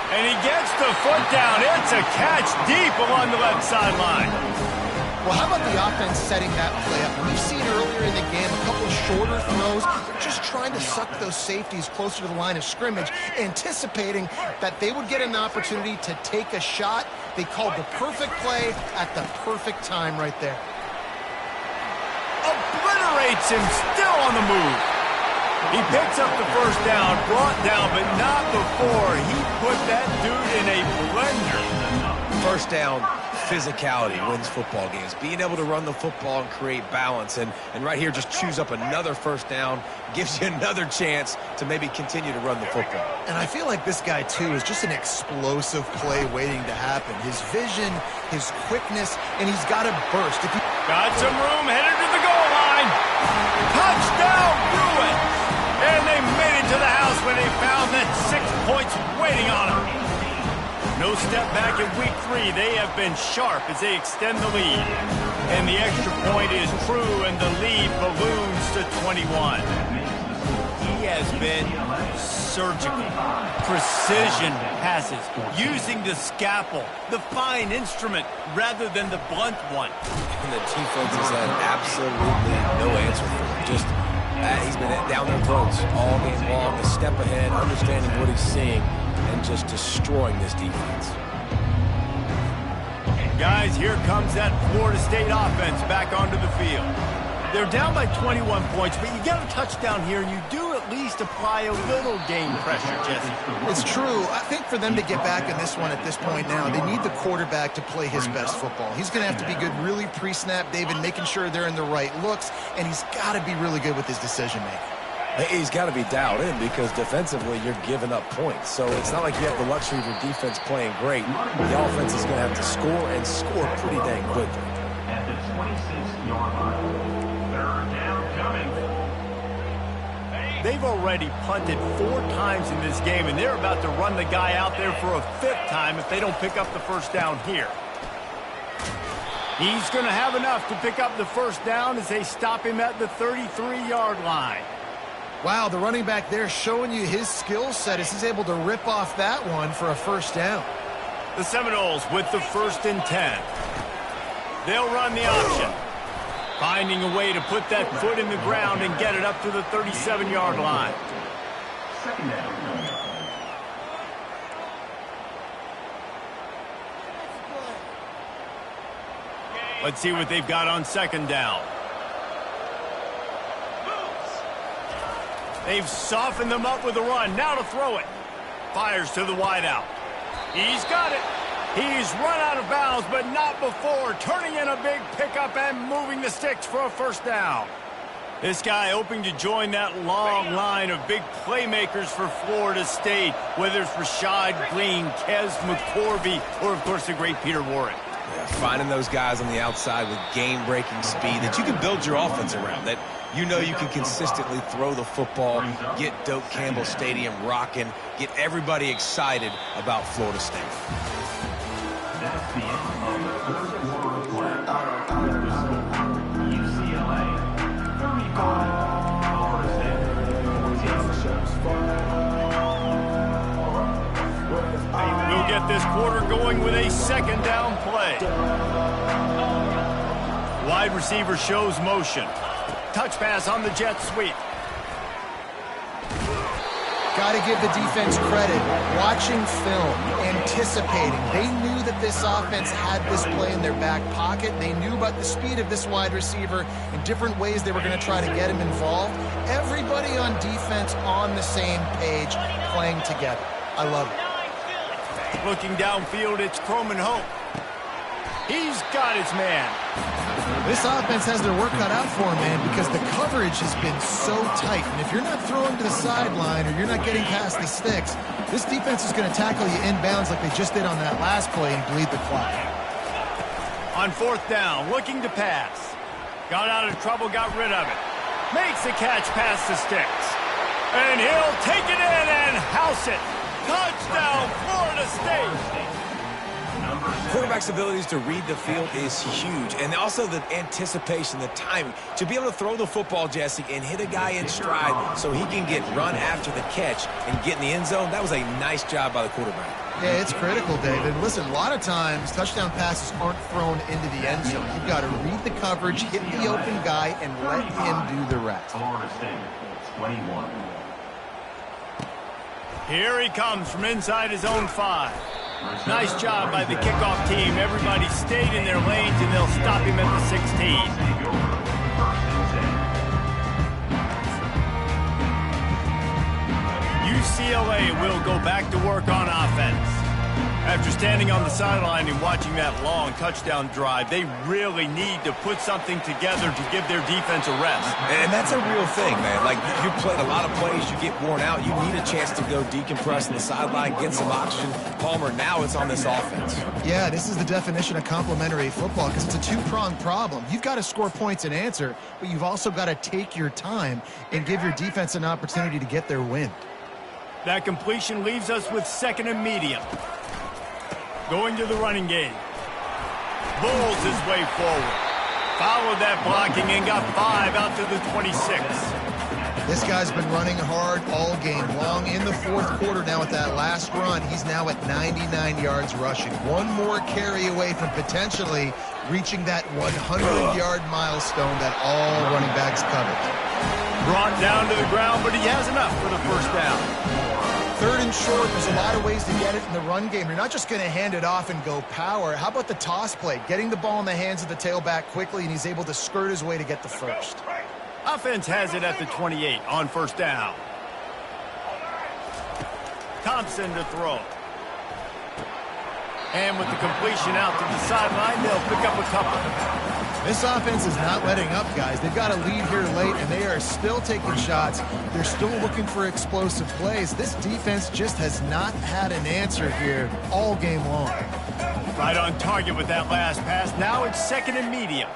And he gets the foot down. It's a catch deep along the left sideline. Well, how about the offense setting that play up? We've seen earlier in the game a couple of shorter throws. They're just trying to suck those safeties closer to the line of scrimmage, anticipating that they would get an opportunity to take a shot. They called the perfect play at the perfect time right there. Obliterates him, still on the move. He picks up the first down, brought down, but not before he put that dude in a blender. First down, physicality wins football games. Being able to run the football and create balance. And right here, just choose up another first down, gives you another chance to maybe continue to run the football. And I feel like this guy, too, is just an explosive play waiting to happen. His vision, his quickness, and he's got to burst. Got some room, headed to the goal line. Touchdown, Bruins! And they made it to the house when they found that 6 points waiting on them. No step back in week 3. They have been sharp as they extend the lead. And the extra point is true, and the lead balloons to 21. He has been surgical. Precision passes, using the scalpel, the fine instrument, rather than the blunt one. And the defense has had absolutely no answer for him. Just he's been down their throats all game long, a step ahead, understanding what he's seeing, and just destroying this defense. Guys, here comes that Florida State offense back onto the field. They're down by 21 points, but you get a touchdown here, and you do at least apply a little game pressure, Jesse. It's true. I think for them to get back in this one at this point now, they need the quarterback to play his best football. He's going to have to be good really pre-snap, David, making sure they're in the right looks, and he's got to be really good with his decision-making. He's got to be dialed in because defensively you're giving up points. So it's not like you have the luxury of your defense playing great. The offense is going to have to score and score pretty dang quickly. At the 26-yard line. Third down coming. They've already punted 4 times in this game, and they're about to run the guy out there for a 5th time if they don't pick up the first down here. He's going to have enough to pick up the first down as they stop him at the 33-yard line. Wow, the running back there showing you his skill set as he's able to rip off that one for a first down. The Seminoles with the 1st and 10. They'll run the option, finding a way to put that foot in the ground and get it up to the 37-yard line. Second down. Let's see what they've got on 2nd down. They've softened them up with a run. Now to throw it. Fires to the wideout. He's got it. He's run out of bounds, but not before. Turning in a big pickup and moving the sticks for a first down. This guy hoping to join that long line of big playmakers for Florida State, whether it's Rashad Green, Kez McCorvey, or, of course, the great Peter Warrick. Yeah, finding those guys on the outside with game-breaking speed that you can build your offense around, that you know you can consistently throw the football, get Doak Campbell Stadium rocking, get everybody excited about Florida State. That's the end of the first quarter of play. UCLA 35, Florida State 14. We'll get this quarter going with a 2nd down play. Wide receiver shows motion. Touch pass on the jet sweep. Got to give the defense credit. Watching film, anticipating. They knew that this offense had this play in their back pocket. They knew about the speed of this wide receiver and different ways they were going to try to get him involved. Everybody on defense on the same page, playing together. I love it. Looking downfield, it's Croman Hope. He's got his man. This offense has their work cut out for them, man, because the coverage has been so tight. And if you're not throwing to the sideline or you're not getting past the sticks, this defense is going to tackle you inbounds like they just did on that last play and bleed the clock. On 4th down, looking to pass. Got out of trouble, got rid of it. Makes the catch past the sticks. And he'll take it in and house it. Touchdown, Florida State. Quarterback's abilities to read the field is huge, and also the anticipation, the timing. To be able to throw the football, Jesse, and hit a guy in stride so he can get run after the catch and get in the end zone, that was a nice job by the quarterback. Yeah, it's critical, David. Listen, a lot of times touchdown passes aren't thrown into the end zone. You've got to read the coverage, hit the open guy, and let him do the rest. Florida State 21. Here he comes from inside his own 5. Nice job by the kickoff team. Everybody stayed in their lanes, and they'll stop him at the 16. UCLA will go back to work on offense. After standing on the sideline and watching that long touchdown drive, they really need to put something together to give their defense a rest. And that's a real thing, man. Like, you played a lot of plays, you get worn out, you need a chance to go decompress on the sideline, get some oxygen. Palmer, now it's on this offense. Yeah, this is the definition of complementary football because it's a two-pronged problem. You've got to score points and answer, but you've also got to take your time and give your defense an opportunity to get their win. That completion leaves us with 2nd and medium. Going to the running game. Bulls his way forward. Followed that blocking and got 5 out to the 26. This guy's been running hard all game long. In the 4th quarter now with that last run, he's now at 99 yards rushing. One more carry away from potentially reaching that 100-yard milestone that all running backs covet. Brought down to the ground, but he has enough for the first down. 3rd and short, there's a lot of ways to get it in the run game. You're not just going to hand it off and go power. How about the toss play? Getting the ball in the hands of the tailback quickly, and he's able to skirt his way to get the first. Offense has it at the 28 on first down. Thompson to throw. And with the completion out to the sideline, they'll pick up a couple. This offense is not letting up, guys. They've got a lead here late, and they are still taking shots. They're still looking for explosive plays. This defense just has not had an answer here all game long. Right on target with that last pass. Now it's 2nd and medium.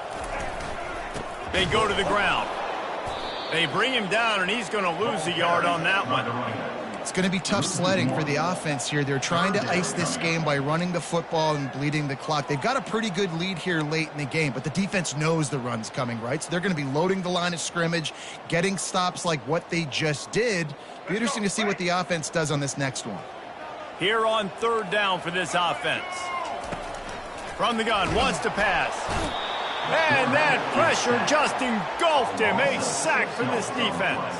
They go to the ground. They bring him down, and he's going to lose a yard on that one. It's going to be tough sledding for the offense here. They're trying to ice this game by running the football and bleeding the clock. They've got a pretty good lead here late in the game, but the defense knows the run's coming, right? So they're going to be loading the line of scrimmage, getting stops like what they just did. Be interesting to see what the offense does on this next one. Here on 3rd down for this offense. From the gun, wants to pass. And that pressure just engulfed him. A sack for this defense.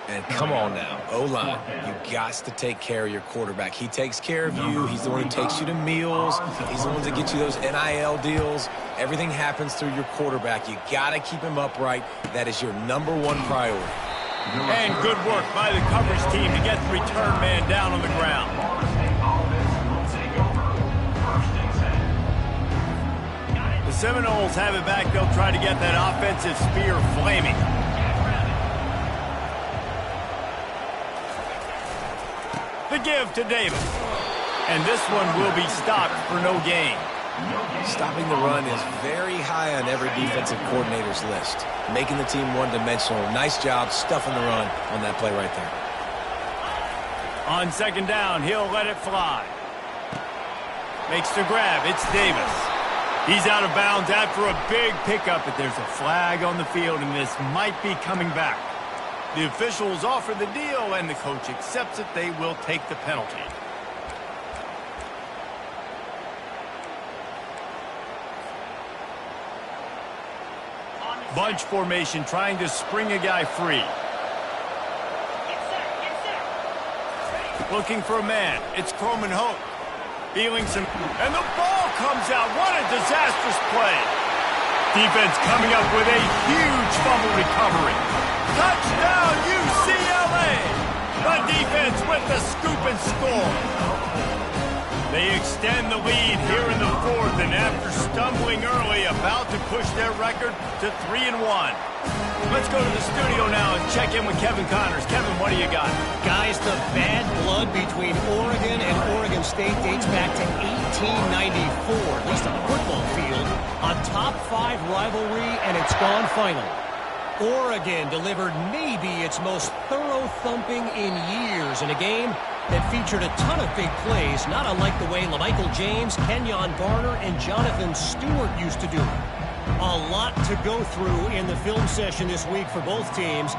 And come on now, O-line, you got to take care of your quarterback. He takes care of you. He's the one who takes you to meals. He's the one that gets you those NIL deals. Everything happens through your quarterback. You got to keep him upright. That is your #1 priority. And good work by the coverage team to get the return man down on the ground. The Seminoles have it back. They'll try to get that offensive spear flaming. The give to Davis. And this one will be stopped for no gain. Stopping the run is very high on every defensive coordinator's list. Making the team one-dimensional. Nice job stuffing the run on that play right there. On 2nd down, he'll let it fly. Makes the grab. It's Davis. He's out of bounds after a big pickup, but there's a flag on the field, and this might be coming back. The officials offer the deal, and the coach accepts it. They will take the penalty. Bunch formation, trying to spring a guy free. Looking for a man. It's Croman Hope. Feeling some... And the ball comes out. What a disastrous play. Defense coming up with a huge fumble recovery. Touchdown, UCLA! The defense with the scoop and score. They extend the lead here in the 4th, and after stumbling early, about to push their record to 3-1. Let's go to the studio now and check in with Kevin Connors. Kevin, what do you got? Guys, the bad blood between Oregon and Oregon State dates back to 1894, at least on the football field. A top-5 rivalry, and it's gone final. Oregon delivered maybe its most thorough thumping in years in a game that featured a ton of big plays, not unlike the way LaMichael James, Kenyon Garner, and Jonathan Stewart used to do it. A lot to go through in the film session this week for both teams,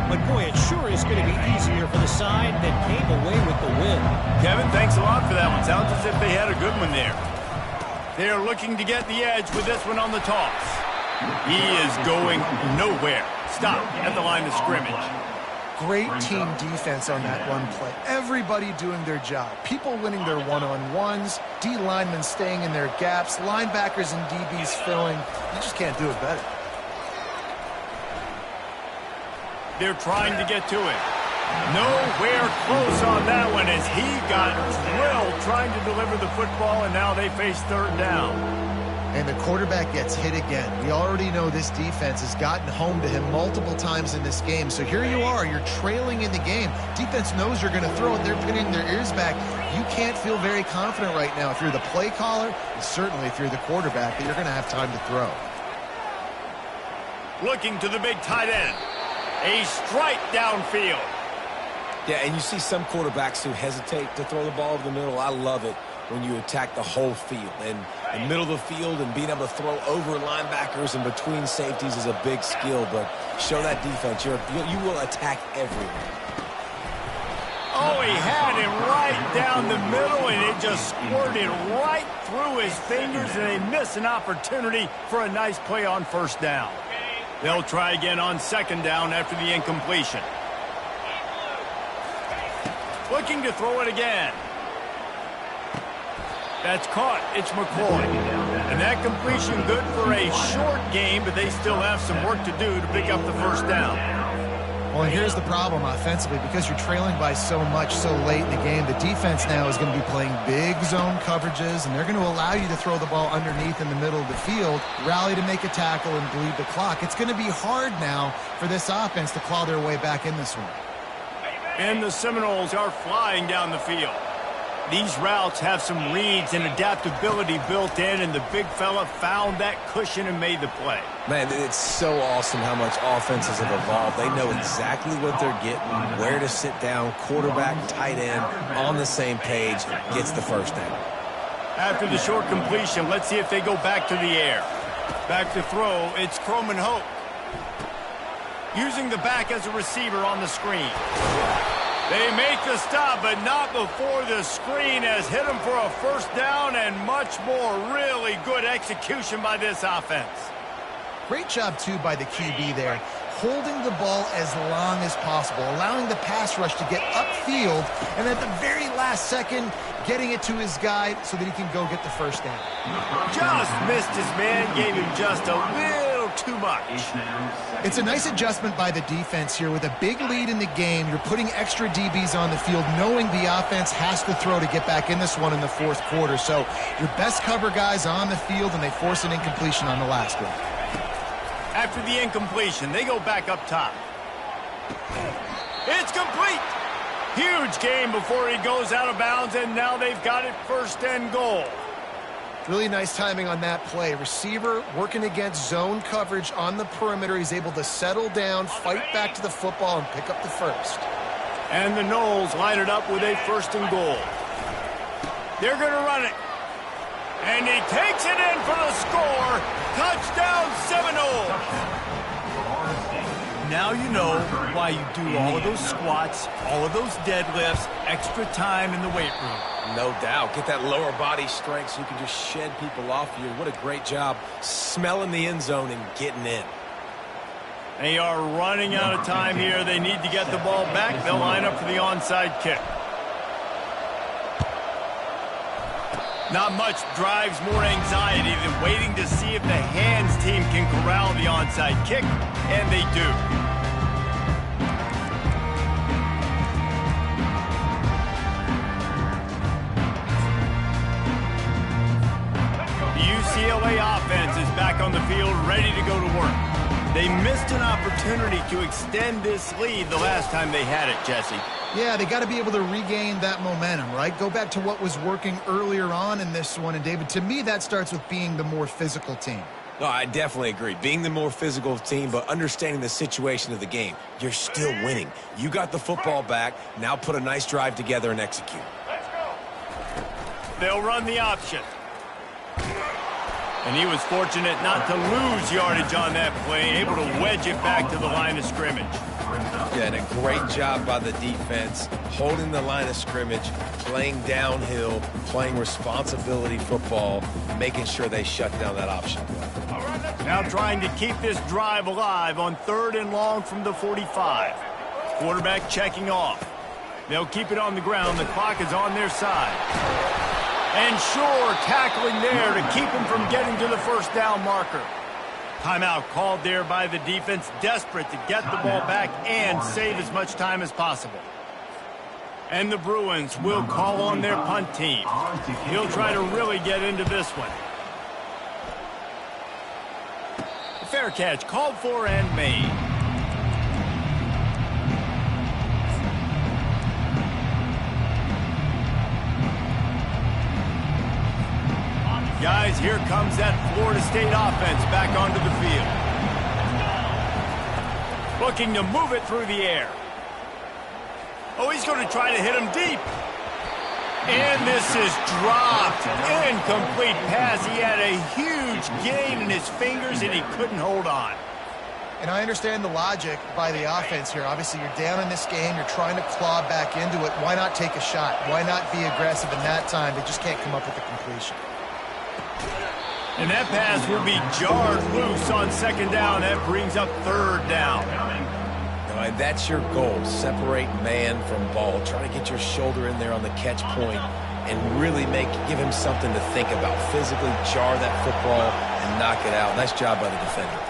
but boy, it sure is going to be easier for the side that came away with the win. Kevin, thanks a lot for that one. Sounds as if they had a good one there. They are looking to get the edge with this one on the toss. He is going nowhere. Stop at the line of scrimmage. Great team defense on that run play. Everybody doing their job. People winning their one-on-ones, D linemen staying in their gaps, linebackers and DBs filling. You just can't do it better. They're trying to get to it. Nowhere close on that one as he got drilled trying to deliver the football, and now they face third down. And the quarterback gets hit again. We already know this defense has gotten home to him multiple times in this game. So here you are, you're trailing in the game. Defense knows you're going to throw it. They're pinning their ears back. You can't feel very confident right now if you're the play caller, and certainly if you're the quarterback, that you're going to have time to throw. Looking to the big tight end. A strike downfield. Yeah, and you see some quarterbacks who hesitate to throw the ball over the middle. I love it when you attack the whole field. And the middle of the field and being able to throw over linebackers and between safeties is a big skill. But show that defense. You will attack everywhere. Oh, he had him right down the middle, and it just squirted right through his fingers, and they miss an opportunity for a nice play on first down. They'll try again on second down after the incompletion. Looking to throw it again. That's caught. It's McCoy. And that completion good for a short game, but they still have some work to do to pick up the first down. Well, and here's the problem offensively. Because you're trailing by so much so late in the game, the defense now is going to be playing big zone coverages, and they're going to allow you to throw the ball underneath in the middle of the field, rally to make a tackle, and bleed the clock. It's going to be hard now for this offense to claw their way back in this one. And the Seminoles are flying down the field. These routes have some reads and adaptability built in, and the big fella found that cushion and made the play. Man, it's so awesome how much offenses have evolved. They know exactly what they're getting, where to sit down, quarterback, tight end, on the same page, gets the first down. After the short completion, let's see if they go back to the air. Back to throw, it's Croman Hope. Using the back as a receiver on the screen. They make the stop, but not before the screen has hit them for a first down, and much more really good execution by this offense. Great job, too, by the QB there, holding the ball as long as possible, allowing the pass rush to get upfield, and at the very last second, getting it to his guy so that he can go get the first down. Just missed his man, gave him just a little too much. It's a nice adjustment by the defense here. With a big lead in the game, you're putting extra DBs on the field, knowing the offense has to throw to get back in this one in the fourth quarter. So your best cover guys on the field, and they force an incompletion on the last one. After the incompletion, they go back up top. It's complete. Huge game before he goes out of bounds, and now they've got it first and goal. Really nice timing on that play. Receiver working against zone coverage on the perimeter. He's able to settle down, fight back to the football, and pick up the first. And the Noles line it up with a first and goal. They're going to run it. And he takes it in for the score. Touchdown, Seminoles. Now you know why you do all of those squats, all of those deadlifts, extra time in the weight room. No doubt. Get that lower body strength so you can just shed people off you. What a great job smelling the end zone and getting in. They are running out of time here. They need to get the ball back. They'll line up for the onside kick. Not much drives more anxiety than waiting to see if the hands team can corral the onside kick, and they do. The UCLA offense is back on the field, ready to go to work. They missed an opportunity to extend this lead the last time they had it, Jesse. Yeah, they got to be able to regain that momentum, right? Go back to what was working earlier on in this one. And, David, to me, that starts with being the more physical team. No, I definitely agree. Being the more physical team, but understanding the situation of the game. You're still winning. You got the football back. Now put a nice drive together and execute. Let's go. They'll run the option. And he was fortunate not to lose yardage on that play, able to wedge it back to the line of scrimmage. Yeah, and a great job by the defense, holding the line of scrimmage, playing downhill, playing responsibility football, making sure they shut down that option. Now trying to keep this drive alive on 3rd and long from the 45. Quarterback checking off. They'll keep it on the ground. The clock is on their side. And sure, tackling there to keep him from getting to the first down marker. Timeout called there by the defense, desperate to get the ball back and save as much time as possible. And the Bruins will call on their punt team. He'll try to really get into this one. Fair catch called for and made. Guys, here comes that Florida State offense back onto the field. Looking to move it through the air. Oh, he's going to try to hit him deep. And this is dropped. Incomplete pass. He had a huge gain in his fingers, and he couldn't hold on. And I understand the logic by the offense here. Obviously, you're down in this game. You're trying to claw back into it. Why not take a shot? Why not be aggressive in that time? They just can't come up with the completion. And that pass will be jarred loose on second down. That brings up third down. And that's your goal. Separate man from ball. Try to get your shoulder in there on the catch point and really give him something to think about. Physically jar that football and knock it out. Nice job by the defender.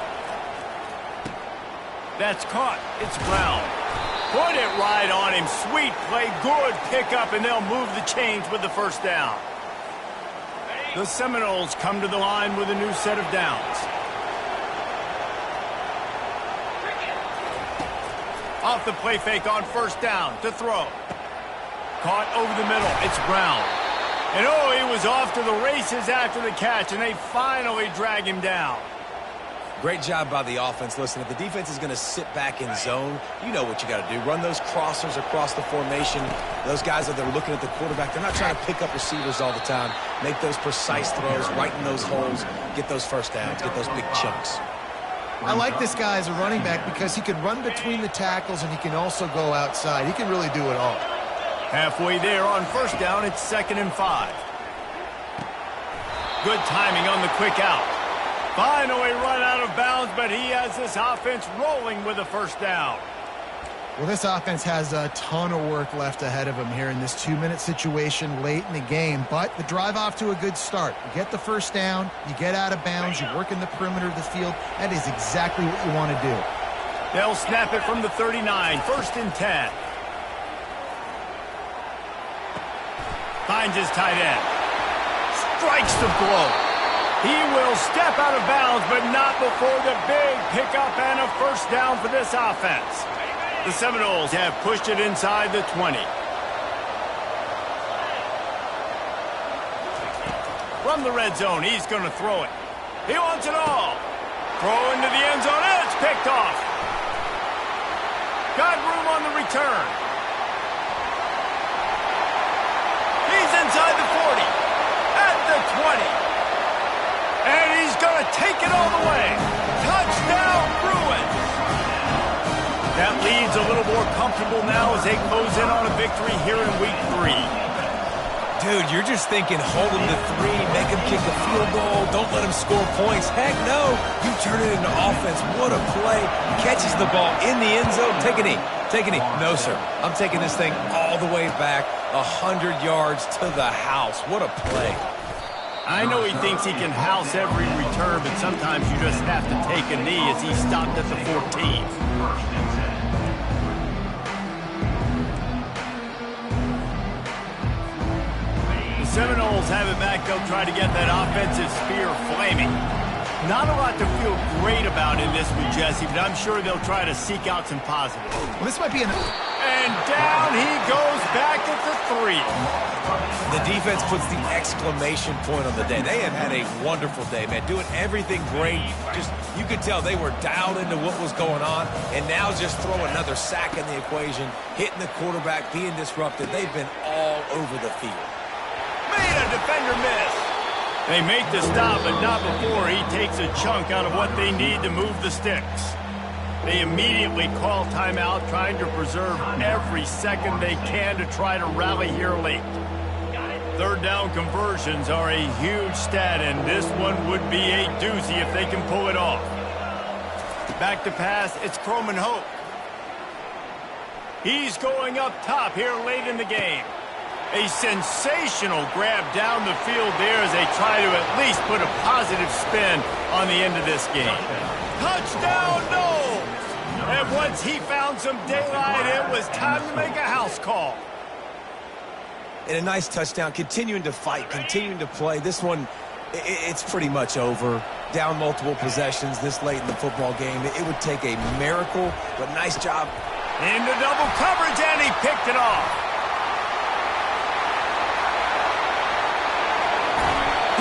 That's caught. It's Brown. Put it right on him. Sweet play. Good pickup, and they'll move the chains with the first down. The Seminoles come to the line with a new set of downs. Off the play fake on first down to throw. Caught over the middle. It's Brown. And oh, he was off to the races after the catch, and they finally drag him down. Great job by the offense. Listen, if the defense is going to sit back in zone, you know what you got to do. Run those crossers across the formation. Those guys that are looking at the quarterback, they're not trying to pick up receivers all the time. Make those precise throws, right in those holes, get those first downs, get those big chunks. I like this guy as a running back because he can run between the tackles and he can also go outside. He can really do it all. Halfway there on first down, it's 2nd and 5. Good timing on the quick out. Finally run out of bounds, but he has this offense rolling with a first down. Well, this offense has a ton of work left ahead of them here in this 2-minute situation late in the game, but the drive off to a good start. You get the first down, you get out of bounds, you work in the perimeter of the field. That is exactly what you want to do. They'll snap it from the 39, 1st and 10. Finds his tight end. Strikes the blow. He will step out of bounds, but not before the big pickup and a first down for this offense. The Seminoles have pushed it inside the 20. From the red zone, he's going to throw it. He wants it all. Throw into the end zone, and it's picked off. Got room on the return. He's inside the 40. At the 20. And he's going to take it all the way. Touchdown, Bruins. That lead's a little more comfortable now as they close in on a victory here in week 3. Dude, you're just thinking hold him to 3, make him kick a field goal, don't let him score points. Heck no. You turn it into offense. What a play. Catches the ball in the end zone. Take a knee. Take a knee. No, sir. I'm taking this thing all the way back 100 yards to the house. What a play. I know he thinks he can house every return, but sometimes you just have to take a knee as he stopped at the 14. The Seminoles have it back. They'll try to get that offensive spear flaming. Not a lot to feel great about in this one, Jesse, but I'm sure they'll try to seek out some positives. Well, this might be an... And down he goes back at the 3. The defense puts the exclamation point on the day. They have had a wonderful day, man. Doing everything great. Just, you could tell they were dialed into what was going on. And now just throw another sack in the equation, hitting the quarterback, being disrupted. They've been all over the field. Made a defender miss. They make the stop, but not before he takes a chunk out of what they need to move the sticks. They immediately call timeout, trying to preserve every second they can to try to rally here late. Third down conversions are a huge stat, and this one would be a doozy if they can pull it off. Back to pass, it's Croman Hope. He's going up top here late in the game. A sensational grab down the field there as they try to at least put a positive spin on the end of this game. Touchdown, no! And once he found some daylight, it was time to make a house call. And a nice touchdown, continuing to fight, continuing to play. This one, it's pretty much over. Down multiple possessions this late in the football game. It would take a miracle, but nice job. Into double coverage, and he picked it off.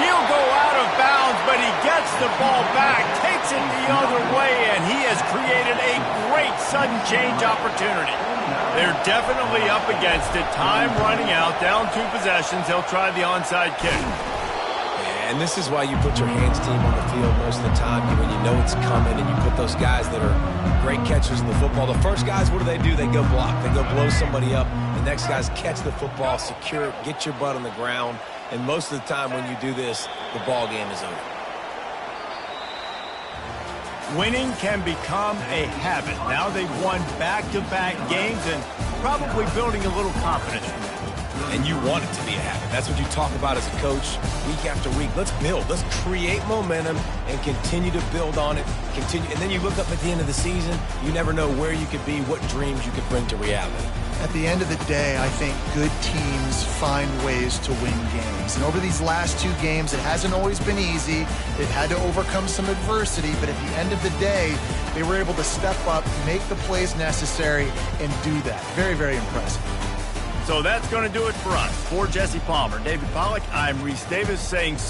He'll go out of bounds, but he gets the ball back, takes it the other way, and he has created a great sudden change opportunity. They're definitely up against it. Time running out, down 2 possessions. He'll try the onside kick. And this is why you put your hands team on the field most of the time when you know it's coming, and you put those guys that are great catchers in the football. The first guys, what do? They go block. They go blow somebody up. The next guys catch the football, secure it, get your butt on the ground. And most of the time when you do this, the ball game is over. Winning can become a habit. Now they've won back-to-back games and probably building a little confidence from that. And you want it to be a habit. That's what you talk about as a coach week after week. Let's build. Let's create momentum and continue to build on it. And then you look up at the end of the season, you never know where you could be, what dreams you could bring to reality. At the end of the day, I think good teams find ways to win games. And over these last 2 games, it hasn't always been easy. They've had to overcome some adversity, but at the end of the day, they were able to step up, make the plays necessary, and do that. Very, very impressive. So that's going to do it for us. For Jesse Palmer, David Pollack, I'm Reese Davis saying